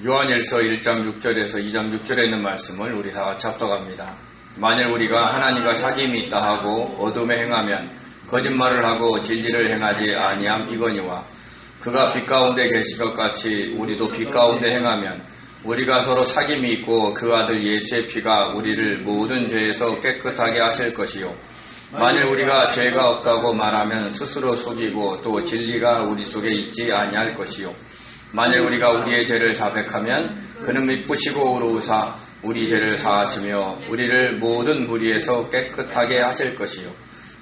요한일서 1장 6절에서 2장 6절에 있는 말씀을 우리 다 같이 합독합니다. 만일 우리가 하나님과 사귐이 있다 하고 어둠에 행하면 거짓말을 하고 진리를 행하지 아니함 이거니와 그가 빛 가운데 계신 것 같이 우리도 빛 가운데 행하면 우리가 서로 사귐이 있고 그 아들 예수의 피가 우리를 모든 죄에서 깨끗하게 하실 것이요 만일 우리가 죄가 없다고 말하면 스스로 속이고 또 진리가 우리 속에 있지 아니할 것이요 만일 우리가 우리의 죄를 자백하면 그는 미쁘시고 의로우사 우리 죄를 사하시며 우리를 모든 불의에서 깨끗하게 하실 것이요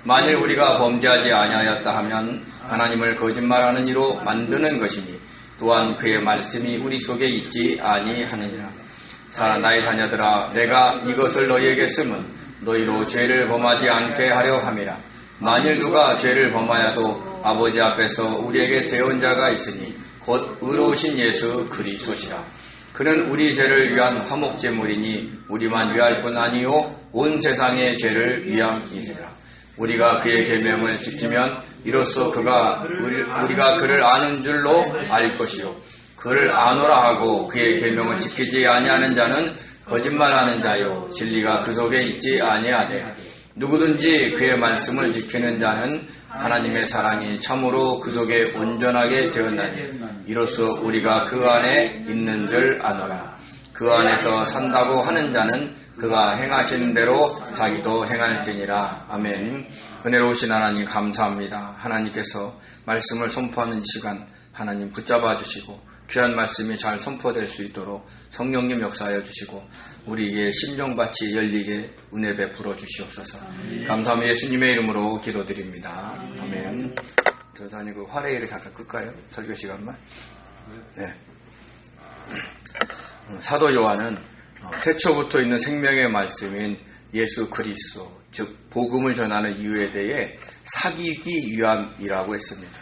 만일 우리가 범죄하지 아니하였다 하면 하나님을 거짓말하는 이로 만드는 것이니 또한 그의 말씀이 우리 속에 있지 아니하느니라. 나의 자녀들아 내가 이것을 너희에게 쓰면 너희로 죄를 범하지 않게 하려 함이라. 만일 누가 죄를 범하여도 아버지 앞에서 우리에게 대언자가 있으니 곧 의로우신 예수 그리스도시라. 그는 우리 죄를 위한 화목제물이니 우리만 위할 뿐 아니요 온 세상의 죄를 위함이니라. 우리가 그의 계명을 지키면 이로써 우리가 그를 아는 줄로 알 것이요 그를 아노라 하고 그의 계명을 지키지 아니하는 자는 거짓말하는 자요 진리가 그 속에 있지 아니하되 누구든지 그의 말씀을 지키는 자는 하나님의 사랑이 참으로 그 속에 온전하게 되었나니 이로써 우리가 그 안에 있는 줄 아노라. 그 안에서 산다고 하는 자는 그가 행하시는 대로 자기도 행할지니라. 아멘. 은혜로우신 하나님 감사합니다. 하나님께서 말씀을 선포하는 시간 하나님 붙잡아 주시고 귀한 말씀이 잘 선포될 수 있도록 성령님 역사하여 주시고 우리에게 심령밭이 열리게 은혜 베풀어 주시옵소서. 감사하며 예수님의 이름으로 기도드립니다. 아멘. 전사님 그 화레이를 잠깐 끌까요? 설교 시간만. 네. 사도 요한은 태초부터 있는 생명의 말씀인 예수 그리스도 즉 복음을 전하는 이유에 대해 사귀기 위함이라고 했습니다.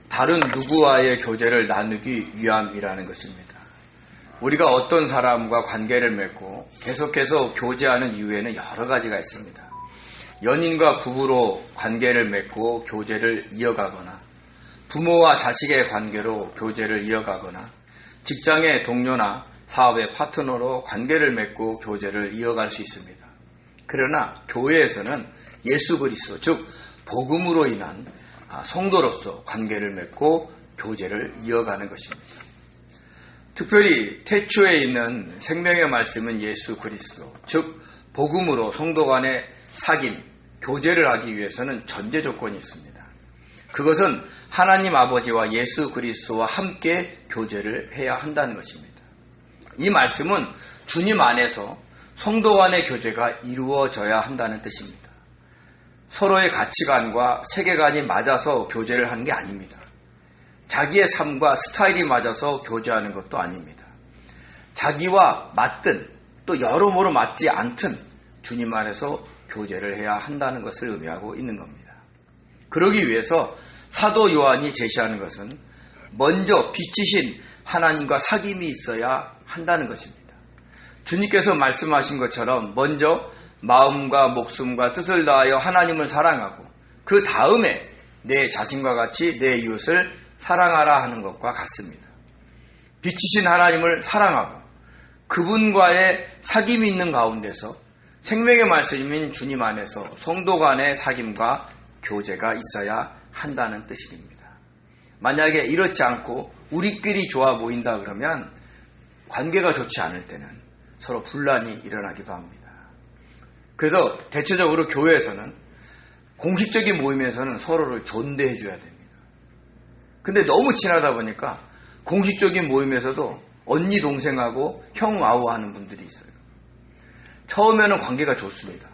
다른 누구와의 교제를 나누기 위함이라는 것입니다. 우리가 어떤 사람과 관계를 맺고 계속해서 교제하는 이유에는 여러 가지가 있습니다. 연인과 부부로 관계를 맺고 교제를 이어가거나 부모와 자식의 관계로 교제를 이어가거나 직장의 동료나 사업의 파트너로 관계를 맺고 교제를 이어갈 수 있습니다. 그러나 교회에서는 예수 그리스도 즉 복음으로 인한 성도로서 관계를 맺고 교제를 이어가는 것입니다. 특별히 태초에 있는 생명의 말씀은 예수 그리스도 즉 복음으로 성도 간의 사귐, 교제를 하기 위해서는 전제 조건이 있습니다. 그것은 하나님 아버지와 예수 그리스도와 함께 교제를 해야 한다는 것입니다. 이 말씀은 주님 안에서 성도 간의 교제가 이루어져야 한다는 뜻입니다. 서로의 가치관과 세계관이 맞아서 교제를 하는 게 아닙니다. 자기의 삶과 스타일이 맞아서 교제하는 것도 아닙니다. 자기와 맞든 또 여러모로 맞지 않든 주님 안에서 교제를 해야 한다는 것을 의미하고 있는 겁니다. 그러기 위해서 사도 요한이 제시하는 것은 먼저 빛이신 하나님과 사귐이 있어야 한다는 것입니다. 주님께서 말씀하신 것처럼 먼저 마음과 목숨과 뜻을 다하여 하나님을 사랑하고 그 다음에 내 자신과 같이 내 이웃을 사랑하라 하는 것과 같습니다. 빛이신 하나님을 사랑하고 그분과의 사귐이 있는 가운데서 생명의 말씀인 주님 안에서 성도 간의 사귐과 교제가 있어야 한다는 뜻입니다. 만약에 이렇지 않고 우리끼리 좋아 보인다 그러면 관계가 좋지 않을 때는 서로 분란이 일어나기도 합니다. 그래서 대체적으로 교회에서는 공식적인 모임에서는 서로를 존대해 줘야 됩니다. 근데 너무 친하다 보니까 공식적인 모임에서도 언니 동생하고 형 아우 하는 분들이 있어요. 처음에는 관계가 좋습니다.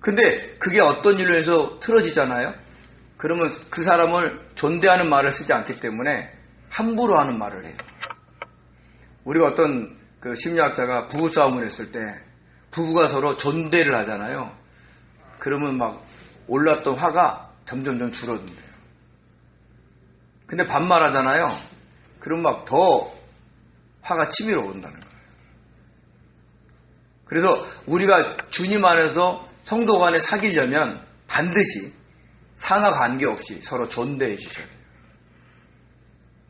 근데 그게 어떤 일로 해서 틀어지잖아요. 그러면 그 사람을 존대하는 말을 쓰지 않기 때문에 함부로 하는 말을 해요. 우리가 어떤 그 심리학자가 부부싸움을 했을 때 부부가 서로 존대를 하잖아요. 그러면 막 올랐던 화가 점점 줄어든대요. 근데 반말하잖아요. 그럼 막 더 화가 치밀어 온다는 거예요. 그래서 우리가 주님 안에서 성도 간에 사귀려면 반드시 상하 관계없이 서로 존대해 주셔야 돼요.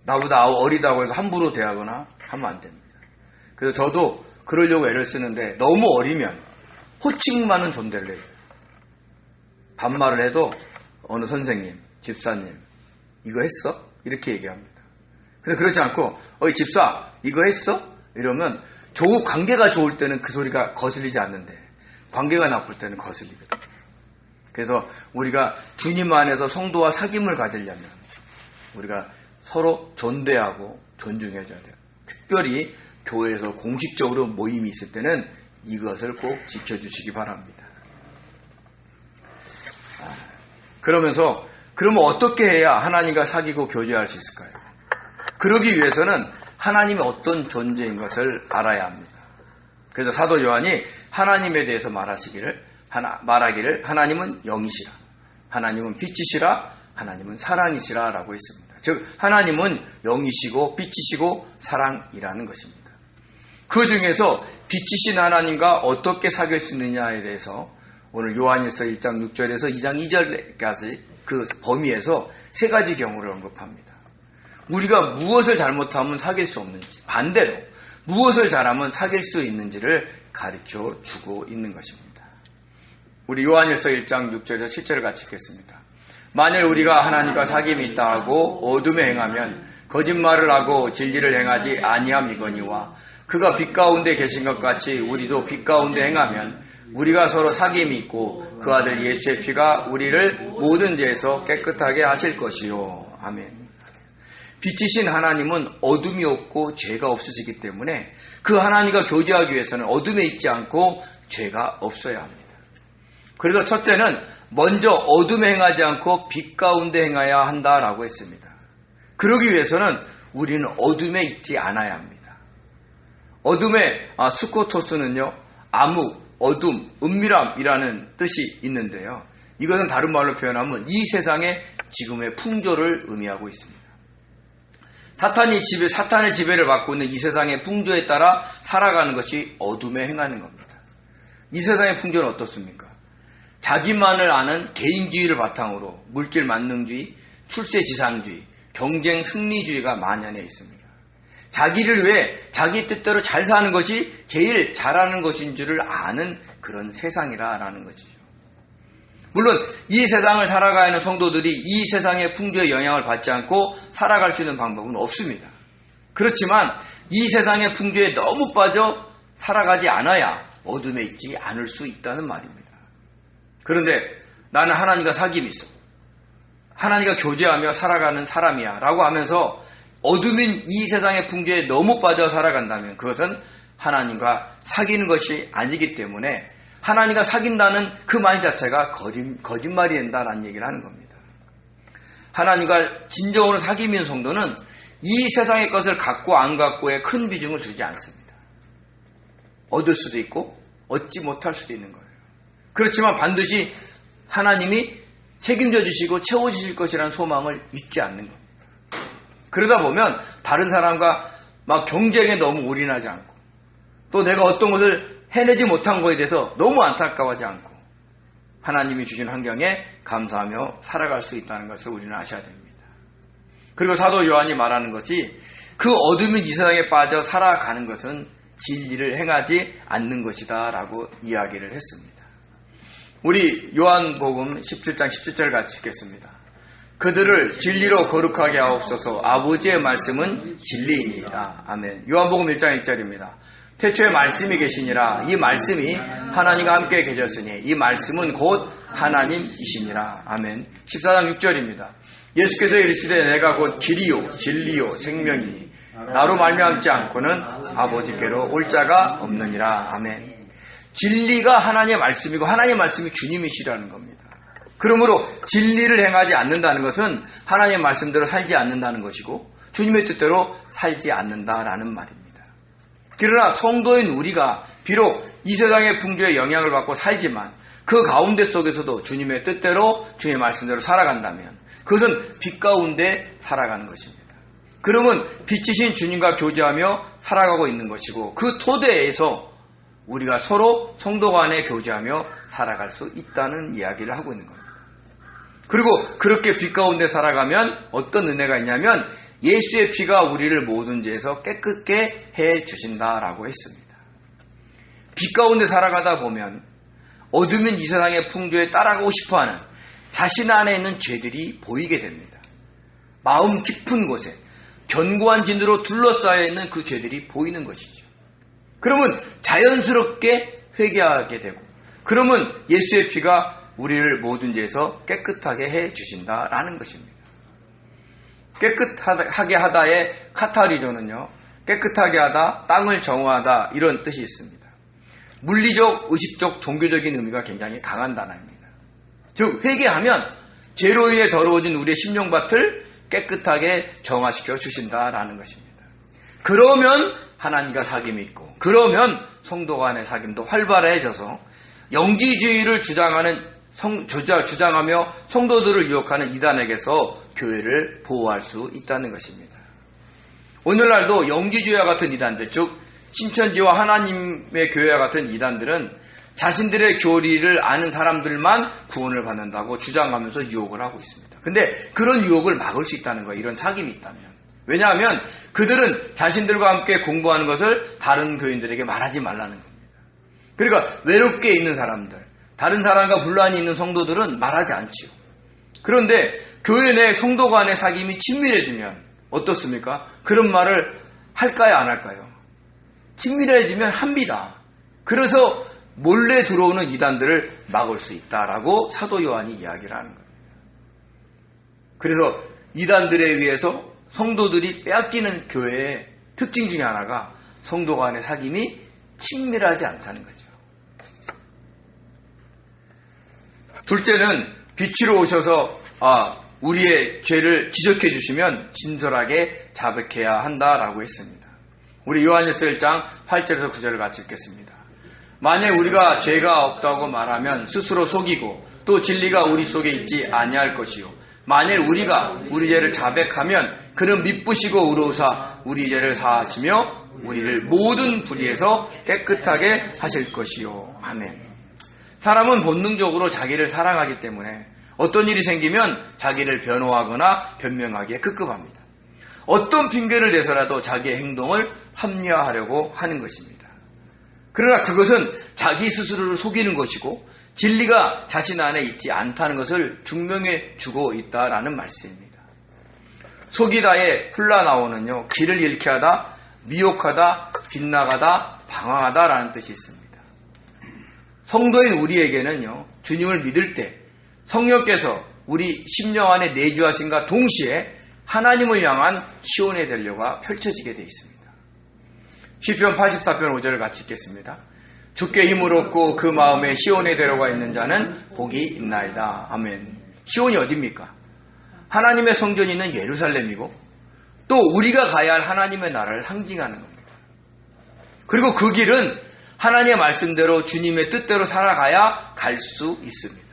나보다 어리다고 해서 함부로 대하거나 하면 안 됩니다. 그래서 저도 그러려고 애를 쓰는데 너무 어리면 호칭만은 존대를 해요. 반말을 해도 어느 선생님, 집사님 이거 했어? 이렇게 얘기합니다. 근데 그렇지 않고 어이 집사 이거 했어? 이러면 관계가 좋을 때는 그 소리가 거슬리지 않는데 관계가 나쁠 때는 거슬리거든요. 그래서 우리가 주님 안에서 성도와 사귐을 가지려면 우리가 서로 존대하고 존중해줘야 돼요. 특별히 교회에서 공식적으로 모임이 있을 때는 이것을 꼭 지켜주시기 바랍니다. 그러면 어떻게 해야 하나님과 사귀고 교제할 수 있을까요? 그러기 위해서는 하나님이 어떤 존재인 것을 알아야 합니다. 그래서 사도 요한이 하나님에 대해서 말하기를 하나님은 영이시라, 하나님은 빛이시라, 하나님은 사랑이시라 라고 했습니다. 즉 하나님은 영이시고 빛이시고 사랑이라는 것입니다. 그 중에서 빛이신 하나님과 어떻게 사귈 수 있느냐에 대해서 오늘 요한일서 1장 6절에서 2장 2절까지 그 범위에서 세 가지 경우를 언급합니다. 우리가 무엇을 잘못하면 사귈 수 없는지, 반대로 무엇을 잘하면 사귈 수 있는지를 가르쳐 주고 있는 것입니다. 우리 요한일서 1장 6절에서 7절을 같이 읽겠습니다. 만일 우리가 하나님과 사귐이 있다 하고 어둠에 행하면 거짓말을 하고 진리를 행하지 아니함이거니와 그가 빛 가운데 계신 것 같이 우리도 빛 가운데 행하면 우리가 서로 사귐이 있고 그 아들 예수의 피가 우리를 모든 죄에서 깨끗하게 하실 것이요. 아멘. 빛이신 하나님은 어둠이 없고 죄가 없으시기 때문에 그 하나님과 교제하기 위해서는 어둠에 있지 않고 죄가 없어야 합니다. 그래서 첫째는 먼저 어둠에 행하지 않고 빛 가운데 행해야 한다라고 했습니다. 그러기 위해서는 우리는 어둠에 있지 않아야 합니다. 어둠의 스코토스는요, 암흑, 어둠, 은밀함이라는 뜻이 있는데요. 이것은 다른 말로 표현하면 이 세상의 지금의 풍조를 의미하고 있습니다. 사탄의 지배를 받고 있는 이 세상의 풍조에 따라 살아가는 것이 어둠에 행하는 겁니다. 이 세상의 풍조는 어떻습니까? 자기만을 아는 개인주의를 바탕으로 물질 만능주의, 출세지상주의, 경쟁 승리주의가 만연해 있습니다. 자기를 위해 자기 뜻대로 잘 사는 것이 제일 잘하는 것인 줄을 아는 그런 세상이라는 것이죠. 물론 이 세상을 살아가야 하는 성도들이 이 세상의 풍조의 영향을 받지 않고 살아갈 수 있는 방법은 없습니다. 그렇지만 이 세상의 풍조에 너무 빠져 살아가지 않아야 어둠에 있지 않을 수 있다는 말입니다. 그런데 나는 하나님과 사귐이 있어, 하나님과 교제하며 살아가는 사람이야 라고 하면서 어둠인 이 세상의 풍조에 너무 빠져 살아간다면 그것은 하나님과 사귀는 것이 아니기 때문에 하나님과 사귄다는 그 말 자체가 거짓말이 된다는 얘기를 하는 겁니다. 하나님과 진정으로 사귐인 성도는 이 세상의 것을 갖고 안 갖고에 큰 비중을 두지 않습니다. 얻을 수도 있고 얻지 못할 수도 있는 거예요. 그렇지만 반드시 하나님이 책임져 주시고 채워주실 것이라는 소망을 잊지 않는 겁니다. 그러다 보면 다른 사람과 막 경쟁에 너무 올인하지 않고 또 내가 어떤 것을 해내지 못한 것에 대해서 너무 안타까워하지 않고 하나님이 주신 환경에 감사하며 살아갈 수 있다는 것을 우리는 아셔야 됩니다. 그리고 사도 요한이 말하는 것이 그 어둠인 이 세상에 빠져 살아가는 것은 진리를 행하지 않는 것이다 라고 이야기를 했습니다. 우리 요한복음 17장 17절 같이 읽겠습니다. 그들을 진리로 거룩하게 하옵소서. 아버지의 말씀은 진리이니이다. 아멘. 요한복음 1장 1절입니다. 태초에 말씀이 계시니라. 이 말씀이 하나님과 함께 계셨으니 이 말씀은 곧 하나님이시니라. 아멘. 14장 6절입니다. 예수께서 이르시되 내가 곧 길이요 진리요 생명이니 나로 말미암지 않고는 아버지께로 올 자가 없느니라. 아멘. 진리가 하나님의 말씀이고 하나님의 말씀이 주님이시라는 겁니다. 그러므로 진리를 행하지 않는다는 것은 하나님의 말씀대로 살지 않는다는 것이고 주님의 뜻대로 살지 않는다라는 말입니다. 그러나 성도인 우리가 비록 이 세상의 풍조에 영향을 받고 살지만 그 가운데 속에서도 주님의 뜻대로 주님의 말씀대로 살아간다면 그것은 빛 가운데 살아가는 것입니다. 그러면 빛이신 주님과 교제하며 살아가고 있는 것이고 그 토대에서 우리가 서로 성도 간에 교제하며 살아갈 수 있다는 이야기를 하고 있는 겁니다. 그리고 그렇게 빛 가운데 살아가면 어떤 은혜가 있냐면 예수의 피가 우리를 모든 죄에서 깨끗게 해 주신다라고 했습니다. 빛 가운데 살아가다 보면 어둠인 이 세상의 풍조에 따라가고 싶어하는 자신 안에 있는 죄들이 보이게 됩니다. 마음 깊은 곳에 견고한 진으로 둘러싸여 있는 그 죄들이 보이는 것이죠. 그러면 자연스럽게 회개하게 되고, 그러면 예수의 피가 우리를 모든 죄에서 깨끗하게 해 주신다라는 것입니다. 깨끗하게 하다의 카타리조는요, 깨끗하게 하다, 땅을 정화하다 이런 뜻이 있습니다. 물리적, 의식적, 종교적인 의미가 굉장히 강한 단어입니다. 즉 회개하면 죄로 인해 더러워진 우리의 심령밭을 깨끗하게 정화시켜 주신다라는 것입니다. 그러면 하나님과 사귐이 있고, 그러면 성도 간의 사귐도 활발해져서 영지주의를 주장하며 성도들을 유혹하는 이단에게서 교회를 보호할 수 있다는 것입니다. 오늘날도 영지주의와 같은 이단들, 즉 신천지와 하나님의 교회와 같은 이단들은 자신들의 교리를 아는 사람들만 구원을 받는다고 주장하면서 유혹을 하고 있습니다. 근데 그런 유혹을 막을 수 있다는 거예요. 이런 사귐이 있다면. 왜냐하면 그들은 자신들과 함께 공부하는 것을 다른 교인들에게 말하지 말라는 겁니다. 그러니까 외롭게 있는 사람들, 다른 사람과 분란이 있는 성도들은 말하지 않지요. 그런데 교회 내 성도 간의 사귐이 친밀해지면 어떻습니까? 그런 말을 할까요, 안 할까요? 친밀해지면 합니다. 그래서 몰래 들어오는 이단들을 막을 수 있다라고 사도 요한이 이야기를 하는 겁니다. 그래서 이단들에 의해서 성도들이 빼앗기는 교회의 특징 중에 하나가 성도 간의 사귐이 친밀하지 않다는 거죠. 둘째는 빛으로 오셔서 우리의 죄를 지적해 주시면 진솔하게 자백해야 한다라고 했습니다. 우리 요한일서 1장 8절에서 9절을 같이 읽겠습니다. 만약 우리가 죄가 없다고 말하면 스스로 속이고 또 진리가 우리 속에 있지 아니할 것이요. 만일 우리가 우리 죄를 자백하면 그는 미쁘시고 의로우사 우리 죄를 사하시며 우리를 모든 불의에서 깨끗하게 하실 것이요. 아멘. 사람은 본능적으로 자기를 사랑하기 때문에 어떤 일이 생기면 자기를 변호하거나 변명하기에 급급합니다. 어떤 핑계를 대서라도 자기의 행동을 합리화하려고 하는 것입니다. 그러나 그것은 자기 스스로를 속이는 것이고 진리가 자신 안에 있지 않다는 것을 증명해 주고 있다라는 말씀입니다. 속이다의 플라나오는요, 길을 잃게 하다, 미혹하다, 빗나가다, 방황하다라는 뜻이 있습니다. 성도인 우리에게는요, 주님을 믿을 때 성령께서 우리 심령 안에 내주하신과 동시에 하나님을 향한 시온의 대로가 펼쳐지게 되어 있습니다. 시편 84편 5절을 같이 읽겠습니다. 주께 힘을 얻고 그 마음에 시온의 대로가 있는 자는 복이 있나이다. 아멘. 시온이 어디입니까? 하나님의 성전이 있는 예루살렘이고 또 우리가 가야 할 하나님의 나라를 상징하는 겁니다. 그리고 그 길은 하나님의 말씀대로 주님의 뜻대로 살아가야 갈 수 있습니다.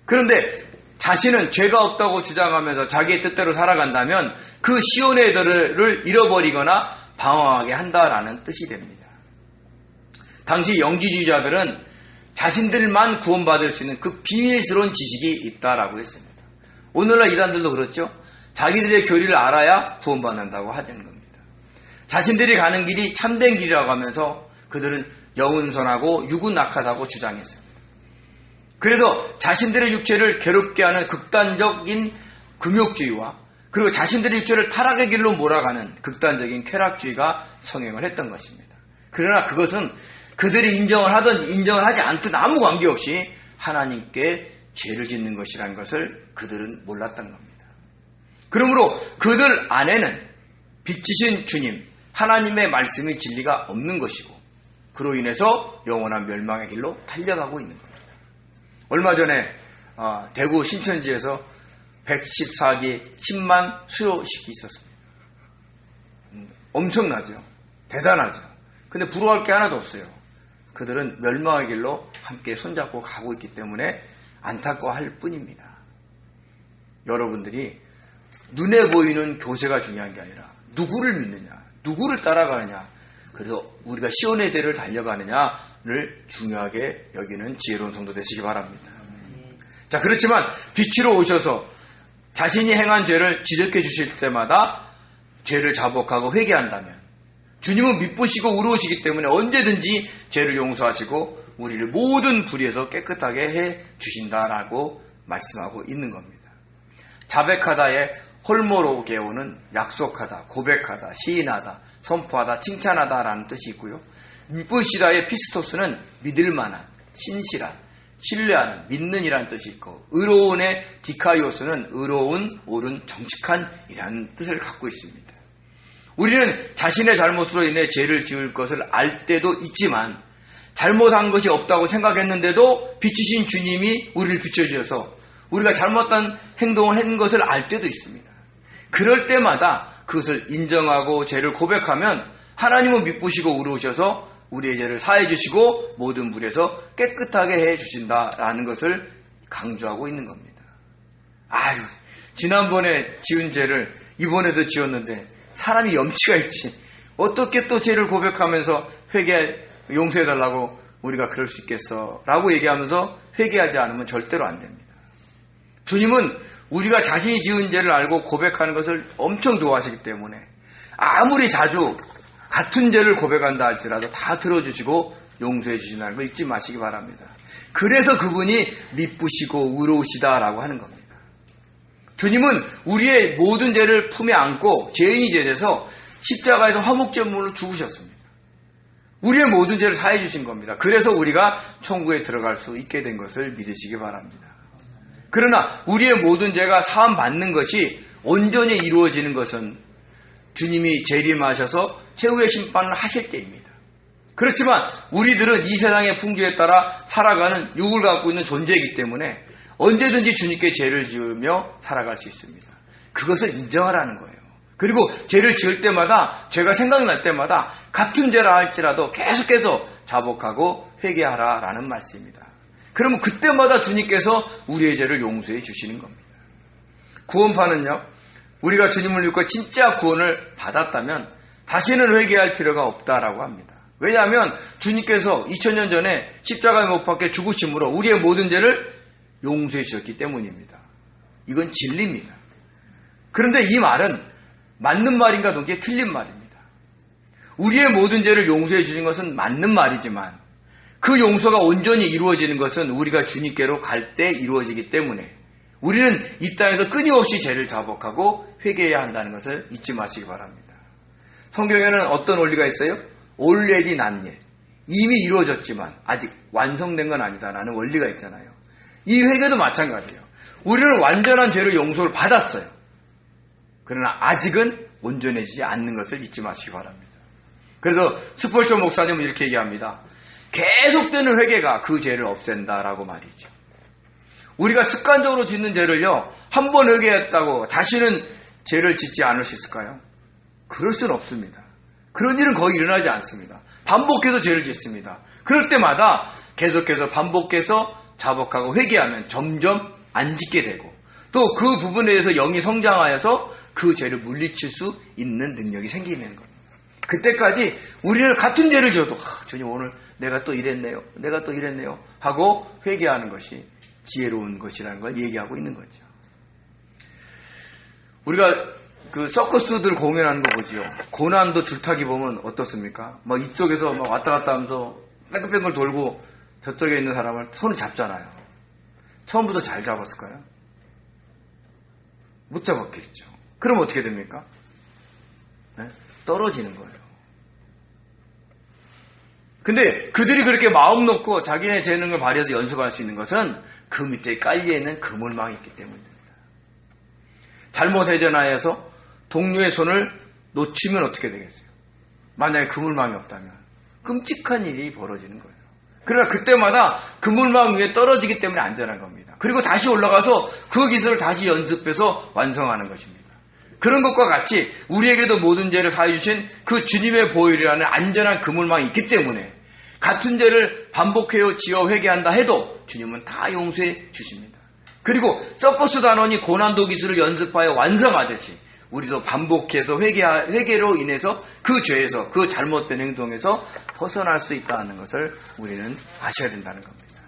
그런데 자신은 죄가 없다고 주장하면서 자기의 뜻대로 살아간다면 그 시온의 대로를 잃어버리거나 방황하게 한다라는 뜻이 됩니다. 당시 영지주의자들은 자신들만 구원받을 수 있는 그 비밀스러운 지식이 있다라고 했습니다. 오늘날 이단들도 그렇죠. 자기들의 교리를 알아야 구원받는다고 하는 겁니다. 자신들이 가는 길이 참된 길이라고 하면서 그들은 영은 선하고 육은 악하다고 주장했습니다. 그래서 자신들의 육체를 괴롭게 하는 극단적인 금욕주의와 그리고 자신들의 육체를 타락의 길로 몰아가는 극단적인 쾌락주의가 성행을 했던 것입니다. 그러나 그것은 그들이 인정을 하든 인정을 하지 않든 아무 관계없이 하나님께 죄를 짓는 것이라는 것을 그들은 몰랐던 겁니다. 그러므로 그들 안에는 빛이신 주님, 하나님의 말씀의 진리가 없는 것이고 그로 인해서 영원한 멸망의 길로 달려가고 있는 겁니다. 얼마 전에 대구 신천지에서 114기 10만 수요식이 있었습니다. 엄청나죠. 대단하죠. 근데 부러워할 게 하나도 없어요. 그들은 멸망의 길로 함께 손잡고 가고 있기 때문에 안타까워할 뿐입니다. 여러분들이 눈에 보이는 교세가 중요한 게 아니라 누구를 믿느냐, 누구를 따라가느냐, 그래서 우리가 시온의 대를 달려가느냐를 중요하게 여기는 지혜로운 성도 되시기 바랍니다. 자, 그렇지만 빛으로 오셔서 자신이 행한 죄를 지적해 주실 때마다 죄를 자복하고 회개한다면 주님은 미쁘시고 의로우시기 때문에 언제든지 죄를 용서하시고 우리를 모든 불의에서 깨끗하게 해 주신다라고 말씀하고 있는 겁니다. 자백하다의 홀모로게오는 약속하다, 고백하다, 시인하다, 선포하다, 칭찬하다라는 뜻이 있고요. 미쁘시다의 피스토스는 믿을 만한, 신실한, 신뢰하는, 믿는이라는 뜻이 있고, 의로운의 디카이오스는 의로운, 옳은, 정직한이라는 뜻을 갖고 있습니다. 우리는 자신의 잘못으로 인해 죄를 지을 것을 알 때도 있지만 잘못한 것이 없다고 생각했는데도 빛이신 주님이 우리를 비춰주셔서 우리가 잘못한 행동을 한 것을 알 때도 있습니다. 그럴 때마다 그것을 인정하고 죄를 고백하면 하나님은 미쁘시고 의로우셔서 우리의 죄를 사해 주시고 모든 불에서 깨끗하게 해 주신다라는 것을 강조하고 있는 겁니다. 아유, 지난번에 지은 죄를 이번에도 지었는데 사람이 염치가 있지. 어떻게 또 죄를 고백하면서 용서해달라고 우리가 그럴 수 있겠어? 라고 얘기하면서 회개하지 않으면 절대로 안 됩니다. 주님은 우리가 자신이 지은 죄를 알고 고백하는 것을 엄청 좋아하시기 때문에 아무리 자주 같은 죄를 고백한다 할지라도 다 들어주시고 용서해 주신다는 걸 잊지 마시기 바랍니다. 그래서 그분이 미쁘시고 의로우시다라고 하는 겁니다. 주님은 우리의 모든 죄를 품에 안고 죄인이 되셔서 십자가에서 화목제물로 죽으셨습니다. 우리의 모든 죄를 사해 주신 겁니다. 그래서 우리가 천국에 들어갈 수 있게 된 것을 믿으시기 바랍니다. 그러나 우리의 모든 죄가 사함 받는 것이 온전히 이루어지는 것은 주님이 재림하셔서 최후의 심판을 하실 때입니다. 그렇지만 우리들은 이 세상의 풍조에 따라 살아가는 육을 갖고 있는 존재이기 때문에 언제든지 주님께 죄를 지으며 살아갈 수 있습니다. 그것을 인정하라는 거예요. 그리고 죄를 지을 때마다 죄가 생각날 때마다 같은 죄라 할지라도 계속해서 자복하고 회개하라라는 말씀입니다. 그러면 그때마다 주님께서 우리의 죄를 용서해 주시는 겁니다. 구원파는요, 우리가 주님을 믿고 진짜 구원을 받았다면 다시는 회개할 필요가 없다라고 합니다. 왜냐하면 주님께서 2000년 전에 십자가에 못 박혀 죽으심으로 우리의 모든 죄를 용서해 주셨기 때문입니다. 이건 진리입니다. 그런데 이 말은 맞는 말인가 동시에 틀린 말입니다. 우리의 모든 죄를 용서해 주신 것은 맞는 말이지만 그 용서가 온전히 이루어지는 것은 우리가 주님께로 갈 때 이루어지기 때문에 우리는 이 땅에서 끊임없이 죄를 자복하고 회개해야 한다는 것을 잊지 마시기 바랍니다. 성경에는 어떤 원리가 있어요? already not yet. 이미 이루어졌지만 아직 완성된 건 아니다라는 원리가 있잖아요. 이 회개도 마찬가지예요. 우리는 완전한 죄로 용서를 받았어요. 그러나 아직은 온전해지지 않는 것을 잊지 마시기 바랍니다. 그래서 스펄전 목사님은 이렇게 얘기합니다. 계속되는 회개가 그 죄를 없앤다라고 말이죠. 우리가 습관적으로 짓는 죄를요, 한 번 회개했다고 다시는 죄를 짓지 않을 수 있을까요? 그럴 수는 없습니다. 그런 일은 거의 일어나지 않습니다. 반복해서 죄를 짓습니다. 그럴 때마다 계속해서 반복해서 자복하고 회개하면 점점 안 짓게 되고 또 그 부분에 대해서 영이 성장하여서 그 죄를 물리칠 수 있는 능력이 생기는 겁니다. 그때까지 우리는 같은 죄를 지어도 주님 오늘 내가 또 이랬네요. 내가 또 이랬네요. 하고 회개하는 것이 지혜로운 것이라는 걸 얘기하고 있는 거죠. 우리가 그 서커스들 공연하는 거 보지요. 고난도 줄타기 보면 어떻습니까? 막 이쪽에서 막 왔다 갔다 하면서 뺑글뺑글 돌고 저쪽에 있는 사람을 손을 잡잖아요. 처음부터 잘 잡았을까요? 못 잡았겠죠. 그럼 어떻게 됩니까? 네? 떨어지는 거예요. 근데 그들이 그렇게 마음 놓고 자기네 재능을 발휘해서 연습할 수 있는 것은 그 밑에 깔려있는 그물망이 있기 때문입니다. 잘못 회전하여서 동료의 손을 놓치면 어떻게 되겠어요? 만약에 그물망이 없다면 끔찍한 일이 벌어지는 거예요. 그러나 그때마다 그물망 위에 떨어지기 때문에 안전한 겁니다. 그리고 다시 올라가서 그 기술을 다시 연습해서 완성하는 것입니다. 그런 것과 같이 우리에게도 모든 죄를 사해 주신 그 주님의 보혈이라는 안전한 그물망이 있기 때문에 같은 죄를 반복해요 지어 회개한다 해도 주님은 다 용서해 주십니다. 그리고 서커스 단원이 고난도 기술을 연습하여 완성하듯이 우리도 반복해서 회개로 인해서 그 죄에서 그 잘못된 행동에서 벗어날 수 있다는 것을 우리는 아셔야 된다는 겁니다.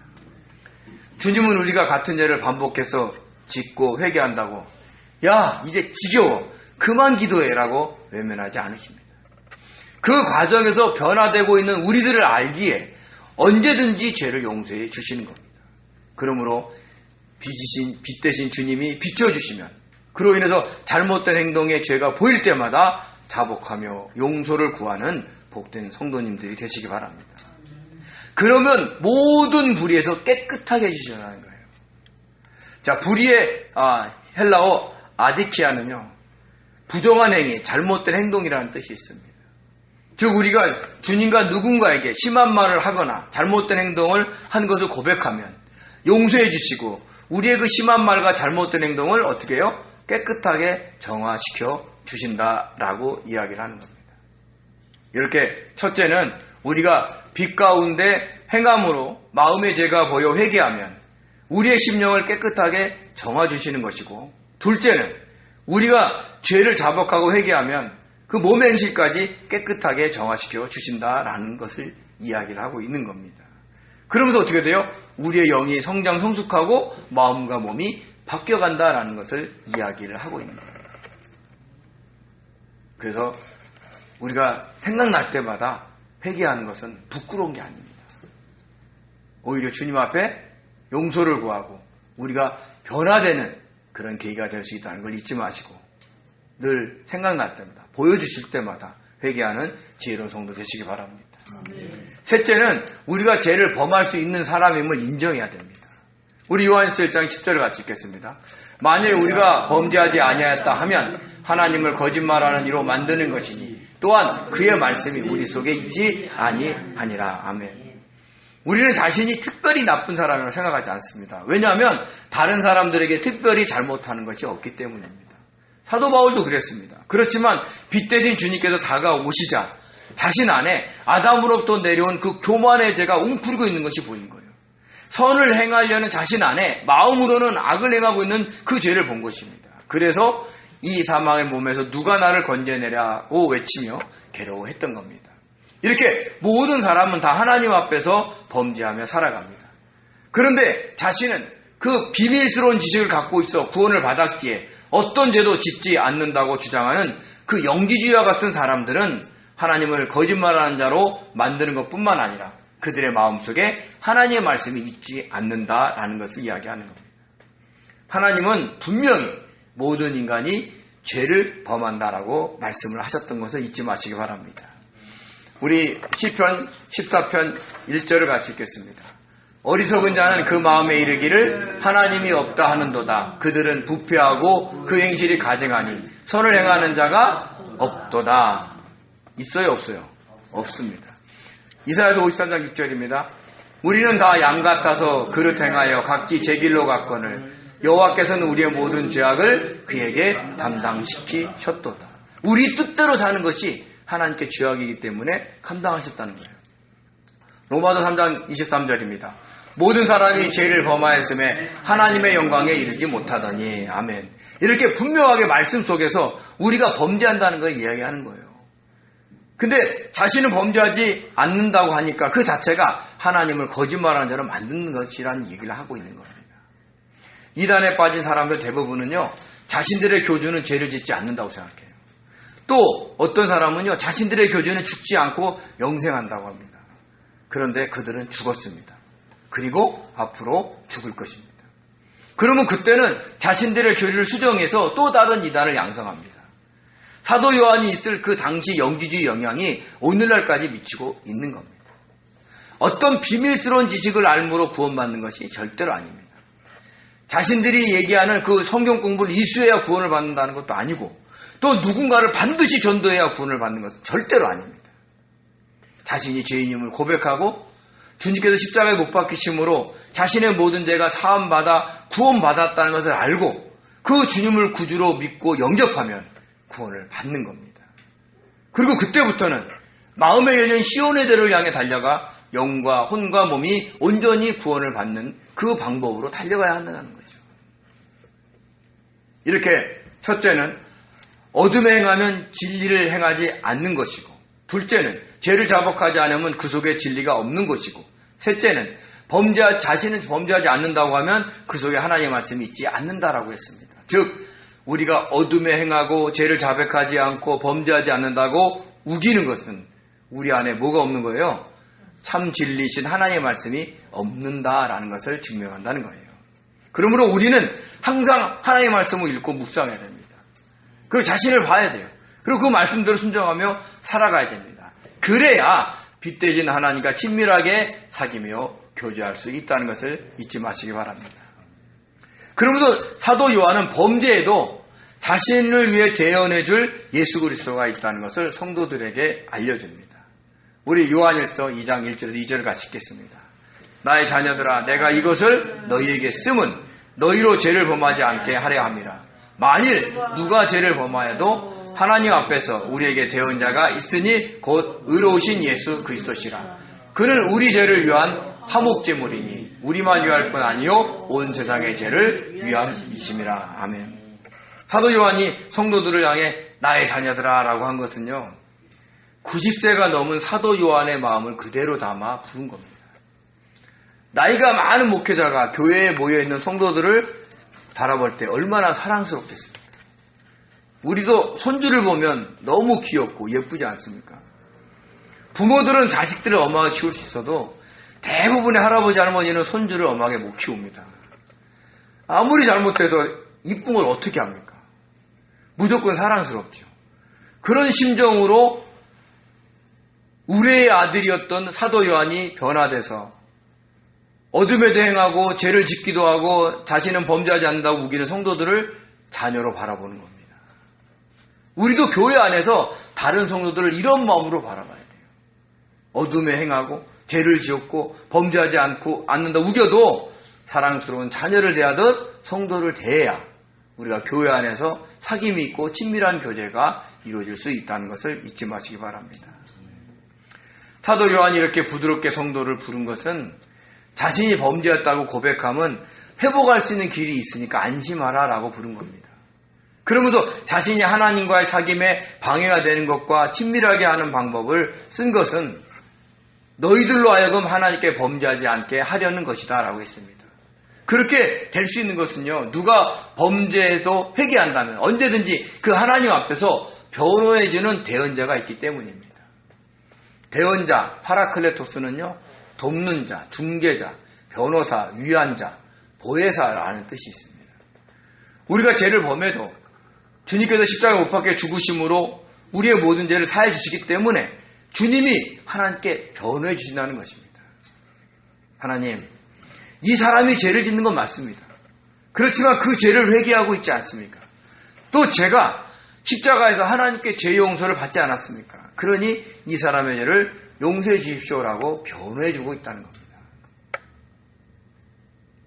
주님은 우리가 같은 죄를 반복해서 짓고 회개한다고 야 이제 지겨워 그만 기도해라고 외면하지 않으십니다. 그 과정에서 변화되고 있는 우리들을 알기에 언제든지 죄를 용서해 주시는 겁니다. 그러므로 빛 대신 주님이 비춰주시면 그로 인해서 잘못된 행동의 죄가 보일 때마다 자복하며 용서를 구하는 복된 성도님들이 되시기 바랍니다. 그러면 모든 불의에서 깨끗하게 해주시라는 거예요. 자, 불의의 헬라어 아디키아는요, 부정한 행위, 잘못된 행동이라는 뜻이 있습니다. 즉 우리가 주님과 누군가에게 심한 말을 하거나 잘못된 행동을 한 것을 고백하면 용서해 주시고 우리의 그 심한 말과 잘못된 행동을 어떻게 해요? 깨끗하게 정화시켜 주신다라고 이야기를 하는 겁니다. 이렇게 첫째는 우리가 빛 가운데 행함으로 마음의 죄가 보여 회개하면 우리의 심령을 깨끗하게 정화 주시는 것이고, 둘째는 우리가 죄를 자복하고 회개하면 그 몸의 행실까지 깨끗하게 정화시켜 주신다라는 것을 이야기를 하고 있는 겁니다. 그러면서 어떻게 돼요? 우리의 영이 성장 성숙하고 마음과 몸이 바뀌어간다라는 것을 이야기를 하고 있는 거예요. 그래서 우리가 생각날 때마다 회개하는 것은 부끄러운 게 아닙니다. 오히려 주님 앞에 용서를 구하고 우리가 변화되는 그런 계기가 될 수 있다는 걸 잊지 마시고 늘 생각날 때마다 보여주실 때마다 회개하는 지혜로운 성도 되시기 바랍니다. 셋째는 우리가 죄를 범할 수 있는 사람임을 인정해야 됩니다. 우리 요한일서 1장 10절을 같이 읽겠습니다. 만일 우리가 범죄하지 아니하였다 하면 하나님을 거짓말하는 이로 만드는 것이니 또한 그의 말씀이 우리 속에 있지 아니하니라. 아멘. 우리는 자신이 특별히 나쁜 사람이라고 생각하지 않습니다. 왜냐하면 다른 사람들에게 특별히 잘못하는 것이 없기 때문입니다. 사도 바울도 그랬습니다. 그렇지만 빛 대신 주님께서 다가오시자 자신 안에 아담으로부터 내려온 그 교만의 죄가 웅크리고 있는 것이 보인 거예요. 선을 행하려는 자신 안에 마음으로는 악을 행하고 있는 그 죄를 본 것입니다. 그래서 이 사망의 몸에서 누가 나를 건져내라고 외치며 괴로워했던 겁니다. 이렇게 모든 사람은 다 하나님 앞에서 범죄하며 살아갑니다. 그런데 자신은 그 비밀스러운 지식을 갖고 있어 구원을 받았기에 어떤 죄도 짓지 않는다고 주장하는 그 영지주의와 같은 사람들은 하나님을 거짓말하는 자로 만드는 것뿐만 아니라 그들의 마음속에 하나님의 말씀이 있지 않는다라는 것을 이야기하는 겁니다. 하나님은 분명히 모든 인간이 죄를 범한다라고 말씀을 하셨던 것을 잊지 마시기 바랍니다. 우리 시편 14편 1절을 같이 읽겠습니다. 어리석은 자는 그 마음에 이르기를 하나님이 없다 하는도다. 그들은 부패하고 그 행실이 가증하니 선을 행하는 자가 없도다. 있어요, 없어요? 없습니다. 이사야서 53장 6절입니다. 우리는 다 양 같아서 그릇 행하여 각기 제 길로 갔거늘 여호와께서는 우리의 모든 죄악을 그에게 담당시키셨도다. 우리 뜻대로 사는 것이 하나님께 죄악이기 때문에 감당하셨다는 거예요. 로마서 3장 23절입니다. 모든 사람이 죄를 범하였음에 하나님의 영광에 이르지 못하더니. 아멘. 이렇게 분명하게 말씀 속에서 우리가 범죄한다는 걸 이야기하는 거예요. 근데 자신은 범죄하지 않는다고 하니까 그 자체가 하나님을 거짓말하는 자로 만드는 것이라는 얘기를 하고 있는 겁니다. 이단에 빠진 사람들 대부분은요, 자신들의 교주는 죄를 짓지 않는다고 생각해요. 또 어떤 사람은요, 자신들의 교주는 죽지 않고 영생한다고 합니다. 그런데 그들은 죽었습니다. 그리고 앞으로 죽을 것입니다. 그러면 그때는 자신들의 교리를 수정해서 또 다른 이단을 양성합니다. 사도 요한이 있을 그 당시 영지주의 영향이 오늘날까지 미치고 있는 겁니다. 어떤 비밀스러운 지식을 알므로 구원받는 것이 절대로 아닙니다. 자신들이 얘기하는 그 성경 공부를 이수해야 구원을 받는다는 것도 아니고 또 누군가를 반드시 전도해야 구원을 받는 것은 절대로 아닙니다. 자신이 죄인임을 고백하고 주님께서 십자가에 못 박히심으로 자신의 모든 죄가 사함받아 구원받았다는 것을 알고 그 주님을 구주로 믿고 영접하면 구원을 받는 겁니다. 그리고 그때부터는 마음에 열린 시온의 대로를 향해 달려가 영과 혼과 몸이 온전히 구원을 받는 그 방법으로 달려가야 한다는 거죠. 이렇게 첫째는 어둠에 행하면 진리를 행하지 않는 것이고, 둘째는 죄를 자복하지 않으면 그 속에 진리가 없는 것이고, 셋째는 자신은 범죄하지 않는다고 하면 그 속에 하나님의 말씀이 있지 않는다라고 했습니다. 즉 우리가 어둠에 행하고 죄를 자백하지 않고 범죄하지 않는다고 우기는 것은 우리 안에 뭐가 없는 거예요? 참 진리신 하나님의 말씀이 없는다라는 것을 증명한다는 거예요. 그러므로 우리는 항상 하나님의 말씀을 읽고 묵상해야 됩니다. 그 자신을 봐야 돼요. 그리고 그 말씀대로 순종하며 살아가야 됩니다. 그래야 빛 대신 하나님과 친밀하게 사귀며 교제할 수 있다는 것을 잊지 마시기 바랍니다. 그러면서 사도 요한은 범죄에도 자신을 위해 대언해 줄 예수 그리스도가 있다는 것을 성도들에게 알려줍니다. 우리 요한일서 2장 1절에서 2절을 같이 읽겠습니다. 나의 자녀들아 내가 이것을 너희에게 쓰면 너희로 죄를 범하지 않게 하려 함이라. 만일 누가 죄를 범하여도 하나님 앞에서 우리에게 대언자가 있으니 곧 의로우신 예수 그리스도시라. 그는 우리 죄를 위한 화목제물이니 우리만 위할 뿐 아니요 온 세상의 죄를 위함이심이라. 아멘. 사도 요한이 성도들을 향해 나의 자녀들아 라고 한 것은요 90세가 넘은 사도 요한의 마음을 그대로 담아 부른 겁니다. 나이가 많은 목회자가 교회에 모여있는 성도들을 바라볼 때 얼마나 사랑스럽겠습니까? 우리도 손주를 보면 너무 귀엽고 예쁘지 않습니까? 부모들은 자식들을 엄하게 키울 수 있어도 대부분의 할아버지 할머니는 손주를 엄하게 못 키웁니다. 아무리 잘못해도 이쁜 걸 어떻게 합니까? 무조건 사랑스럽죠. 그런 심정으로 우리의 아들이었던 사도 요한이 변화돼서 어둠에도 행하고 죄를 짓기도 하고 자신은 범죄하지 않는다고 우기는 성도들을 자녀로 바라보는 겁니다. 우리도 교회 안에서 다른 성도들을 이런 마음으로 바라봐야 돼요. 어둠에 행하고 죄를 지었고 범죄하지 않는다 우겨도 사랑스러운 자녀를 대하듯 성도를 대해야 우리가 교회 안에서 사귐이 있고 친밀한 교제가 이루어질 수 있다는 것을 잊지 마시기 바랍니다. 사도 요한이 이렇게 부드럽게 성도를 부른 것은 자신이 범죄했다고 고백하면 회복할 수 있는 길이 있으니까 안심하라 라고 부른 겁니다. 그러면서 자신이 하나님과의 사귐에 방해가 되는 것과 친밀하게 하는 방법을 쓴 것은 너희들로 하여금 하나님께 범죄하지 않게 하려는 것이다 라고 했습니다. 그렇게 될 수 있는 것은요 누가 범죄해도 회개한다면 언제든지 그 하나님 앞에서 변호해주는 대언자가 있기 때문입니다. 대언자 파라클레토스는요 돕는 자, 중개자, 변호사, 위안자, 보혜사라는 뜻이 있습니다. 우리가 죄를 범해도 주님께서 십자가에 못 박혀 죽으심으로 우리의 모든 죄를 사해 주시기 때문에 주님이 하나님께 변호해 주신다는 것입니다. 하나님, 이 사람이 죄를 짓는 건 맞습니다. 그렇지만 그 죄를 회개하고 있지 않습니까? 또 제가 십자가에서 하나님께 죄 용서를 받지 않았습니까? 그러니 이 사람의 죄를 용서해 주십시오라고 변호해 주고 있다는 겁니다.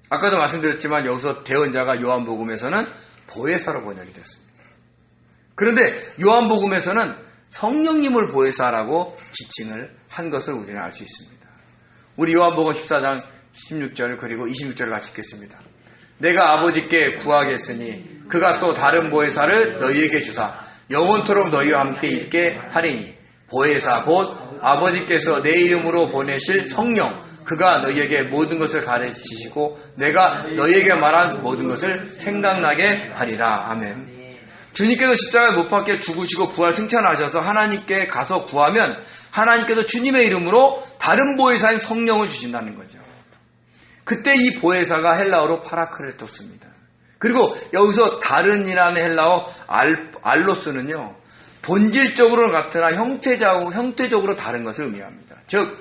아까도 말씀드렸지만 여기서 대언자가 요한복음에서는 보혜사로 번역이 됐습니다. 그런데 요한복음에서는 성령님을 보혜사라고 지칭을 한 것을 우리는 알 수 있습니다. 우리 요한복음 14장 16절 그리고 26절을 같이 읽겠습니다. 내가 아버지께 구하겠으니 그가 또 다른 보혜사를 너희에게 주사 영원토록 너희와 함께 있게 하리니 보혜사 곧 아버지께서 내 이름으로 보내실 성령 그가 너희에게 모든 것을 가르치시고 내가 너희에게 말한 모든 것을 생각나게 하리라. 아멘. 주님께서 십자가에 못 박혀 죽으시고 부활 승천하셔서 하나님께 가서 구하면 하나님께서 주님의 이름으로 다른 보혜사인 성령을 주신다는 거죠. 그때 이 보혜사가 헬라어로 파라클레토스입니다. 그리고 여기서 다른이라는 헬라어 알로스는요. 본질적으로는 같으나 형태적으로 다른 것을 의미합니다. 즉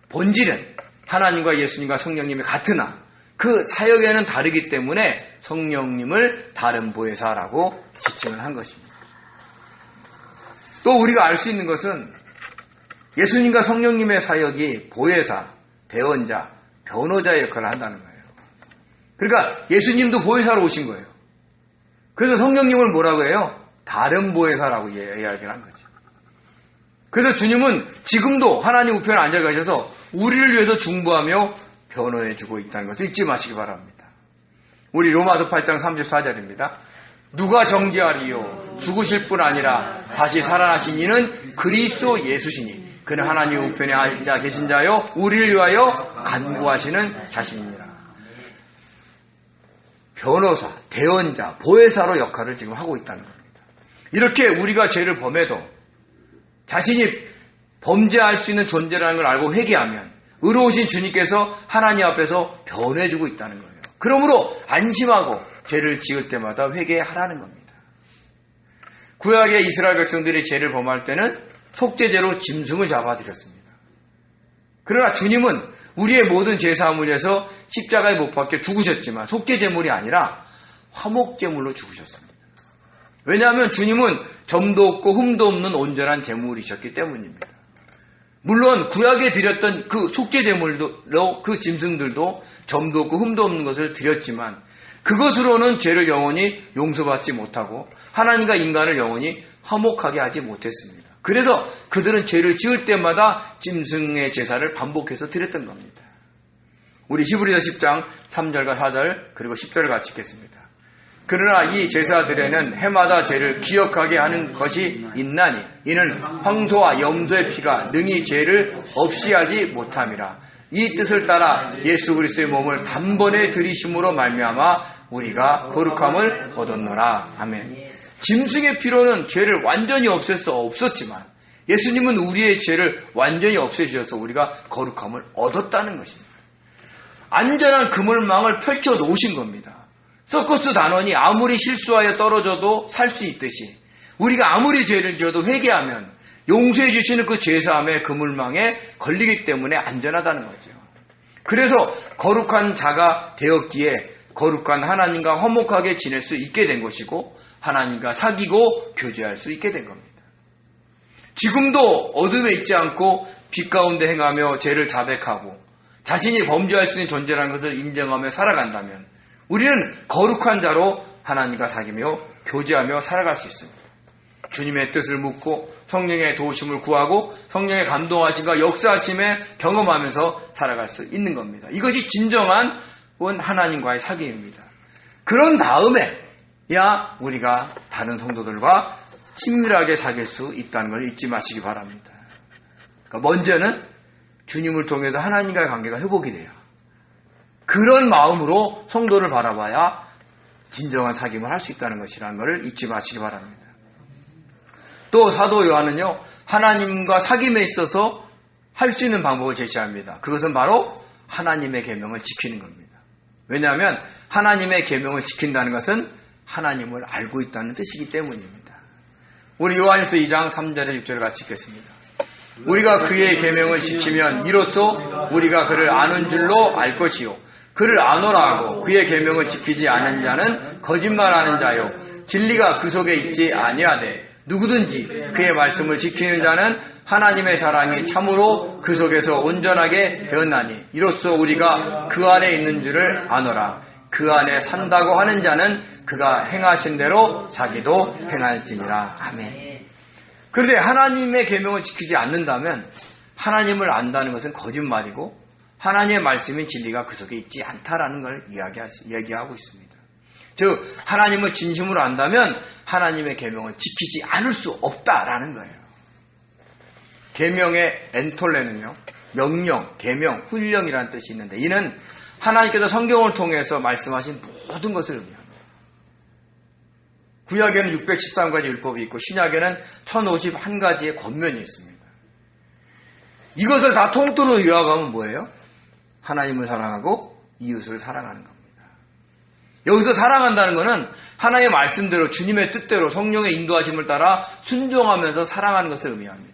본질은 하나님과 예수님과 성령님이 같으나 그 사역에는 다르기 때문에 성령님을 다른 보혜사라고 지칭을 한 것입니다. 또 우리가 알 수 있는 것은 예수님과 성령님의 사역이 보혜사, 대언자, 변호자의 역할을 한다는 거예요. 그러니까 예수님도 보혜사로 오신 거예요. 그래서 성령님을 뭐라고 해요? 다른 보혜사라고 이야기를 한 거죠. 그래서 주님은 지금도 하나님 우편에 앉아 계셔서 우리를 위해서 중보하며 변호해주고 있다는 것을 잊지 마시기 바랍니다. 우리 로마서 8장 34절입니다. 누가 정죄하리요? 죽으실 뿐 아니라 다시 살아나신 이는 그리스도 예수시니 그는 하나님 우편에 앉아 계신 자요 우리를 위하여 간구하시는 자신입니다. 변호사, 대언자, 보혜사로 역할을 지금 하고 있다는 겁니다. 이렇게 우리가 죄를 범해도 자신이 범죄할 수 있는 존재라는 걸 알고 회개하면 의로우신 주님께서 하나님 앞에서 변해주고 있다는 거예요. 그러므로 안심하고 죄를 지을 때마다 회개하라는 겁니다. 구약의 이스라엘 백성들이 죄를 범할 때는 속죄제로 짐승을 잡아들였습니다. 그러나 주님은 우리의 모든 죄사함을 위해서 십자가에 못 박혀 죽으셨지만 속죄제물이 아니라 화목제물로 죽으셨습니다. 왜냐하면 주님은 점도 없고 흠도 없는 온전한 제물이셨기 때문입니다. 물론 구약에 드렸던 그 속죄제물로 그 짐승들도 점도 없고 흠도 없는 것을 드렸지만 그것으로는 죄를 영원히 용서받지 못하고 하나님과 인간을 영원히 화목하게 하지 못했습니다. 그래서 그들은 죄를 지을 때마다 짐승의 제사를 반복해서 드렸던 겁니다. 우리 히브리서 10장 3절과 4절 그리고 10절을 같이 읽겠습니다. 그러나 이 제사들에는 해마다 죄를 기억하게 하는 것이 있나니 이는 황소와 염소의 피가 능히 죄를 없이 하지 못함이라. 이 뜻을 따라 예수 그리스도의 몸을 단번에 들이심으로 말미암아 우리가 거룩함을 얻었노라. 아멘. 짐승의 피로는 죄를 완전히 없앨 수 없었지만 예수님은 우리의 죄를 완전히 없애주셔서 우리가 거룩함을 얻었다는 것입니다. 안전한 그물망을 펼쳐 놓으신 겁니다. 서커스 단원이 아무리 실수하여 떨어져도 살 수 있듯이 우리가 아무리 죄를 지어도 회개하면 용서해 주시는 그 죄사함의 그물망에 걸리기 때문에 안전하다는 거죠. 그래서 거룩한 자가 되었기에 거룩한 하나님과 화목하게 지낼 수 있게 된 것이고 하나님과 사귀고 교제할 수 있게 된 겁니다. 지금도 어둠에 있지 않고 빛 가운데 행하며 죄를 자백하고 자신이 범죄할 수 있는 존재라는 것을 인정하며 살아간다면 우리는 거룩한 자로 하나님과 사귀며 교제하며 살아갈 수 있습니다. 주님의 뜻을 묻고 성령의 도우심을 구하고 성령의 감동하심과 역사하심에 경험하면서 살아갈 수 있는 겁니다. 이것이 진정한 하나님과의 사귐입니다. 그런 다음에야 우리가 다른 성도들과 친밀하게 사귈 수 있다는 걸 잊지 마시기 바랍니다. 그러니까 먼저는 주님을 통해서 하나님과의 관계가 회복이 돼요. 그런 마음으로 성도를 바라봐야 진정한 사귐을 할 수 있다는 것이라는 것을 잊지 마시기 바랍니다. 또 사도 요한은요, 하나님과 사귐에 있어서 할 수 있는 방법을 제시합니다. 그것은 바로 하나님의 계명을 지키는 겁니다. 왜냐하면 하나님의 계명을 지킨다는 것은 하나님을 알고 있다는 뜻이기 때문입니다. 우리 요한일서 2장 3절에 6절을 같이 읽겠습니다. 우리가 그의 계명을 지키면 이로써 우리가 그를 아는 줄로 알 것이요 그를 아노라 하고 그의 계명을 지키지 않은 자는 거짓말하는 자요 진리가 그 속에 있지 아니하되 누구든지 그의 말씀을 지키는 자는 하나님의 사랑이 참으로 그 속에서 온전하게 되었나니 이로써 우리가 그 안에 있는 줄을 아노라. 그 안에 산다고 하는 자는 그가 행하신 대로 자기도 행할지니라. 아멘. 그런데 하나님의 계명을 지키지 않는다면 하나님을 안다는 것은 거짓말이고 하나님의 말씀인 진리가 그 속에 있지 않다라는 걸 이야기하고 있습니다. 즉 하나님을 진심으로 안다면 하나님의 계명을 지키지 않을 수 없다라는 거예요. 계명의 엔톨레는요, 명령, 계명, 훈령이라는 뜻이 있는데 이는 하나님께서 성경을 통해서 말씀하신 모든 것을 의미합니다. 구약에는 613가지 율법이 있고 신약에는 1051가지의 권면이 있습니다. 이것을 다 통틀어 요약하면 뭐예요? 하나님을 사랑하고 이웃을 사랑하는 겁니다. 여기서 사랑한다는 것은 하나님의 말씀대로 주님의 뜻대로 성령의 인도하심을 따라 순종하면서 사랑하는 것을 의미합니다.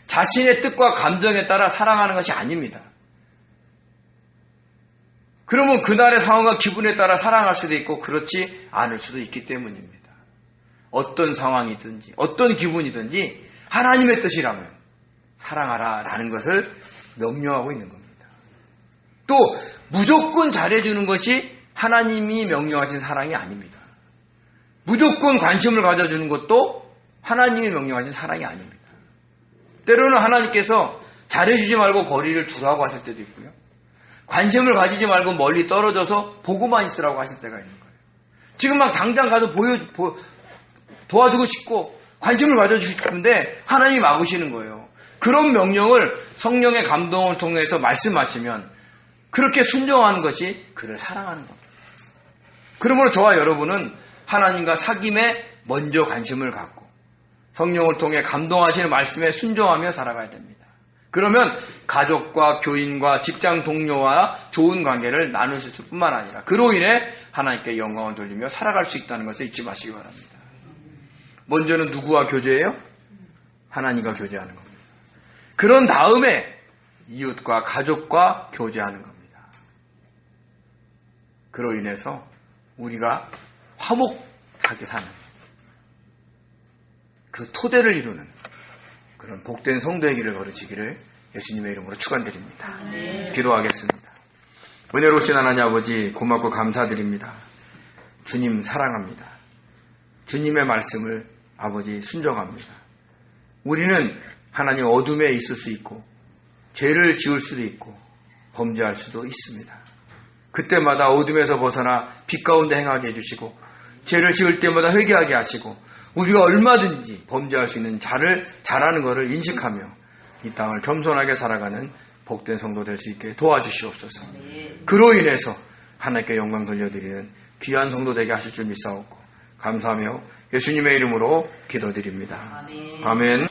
자신의 뜻과 감정에 따라 사랑하는 것이 아닙니다. 그러면 그날의 상황과 기분에 따라 사랑할 수도 있고 그렇지 않을 수도 있기 때문입니다. 어떤 상황이든지 어떤 기분이든지 하나님의 뜻이라면 사랑하라라는 것을 명령하고 있는 겁니다. 또 무조건 잘해주는 것이 하나님이 명령하신 사랑이 아닙니다. 무조건 관심을 가져주는 것도 하나님이 명령하신 사랑이 아닙니다. 때로는 하나님께서 잘해주지 말고 거리를 두라고 하실 때도 있고요. 관심을 가지지 말고 멀리 떨어져서 보고만 있으라고 하실 때가 있는 거예요. 지금 막 당장 가서 도와주고 싶고 관심을 가져주고 싶은데 하나님이 막으시는 거예요. 그런 명령을 성령의 감동을 통해서 말씀하시면 그렇게 순종하는 것이 그를 사랑하는 겁니다. 그러므로 저와 여러분은 하나님과 사귐에 먼저 관심을 갖고 성령을 통해 감동하시는 말씀에 순종하며 살아가야 됩니다. 그러면 가족과 교인과 직장 동료와 좋은 관계를 나누실 뿐만 아니라 그로 인해 하나님께 영광을 돌리며 살아갈 수 있다는 것을 잊지 마시기 바랍니다. 먼저는 누구와 교제해요? 하나님과 교제하는 겁니다. 그런 다음에 이웃과 가족과 교제하는 겁니다. 그로 인해서 우리가 화목하게 사는 그 토대를 이루는 그런 복된 성도의 길을 걸으시기를 예수님의 이름으로 축원드립니다. 기도하겠습니다. 은혜로우신 하나님 아버지 고맙고 감사드립니다. 주님 사랑합니다. 주님의 말씀을 아버지 순종합니다. 우리는 하나님 어둠에 있을 수 있고 죄를 지을 수도 있고 범죄할 수도 있습니다. 그때마다 어둠에서 벗어나 빛 가운데 행하게 해주시고 죄를 지을 때마다 회개하게 하시고 우리가 얼마든지 범죄할 수 있는 잘하는 것을 인식하며 이 땅을 겸손하게 살아가는 복된 성도 될 수 있게 도와주시옵소서. 그로 인해서 하나님께 영광 돌려드리는 귀한 성도 되게 하실 줄 믿사옵고 감사하며 예수님의 이름으로 기도드립니다. 아멘.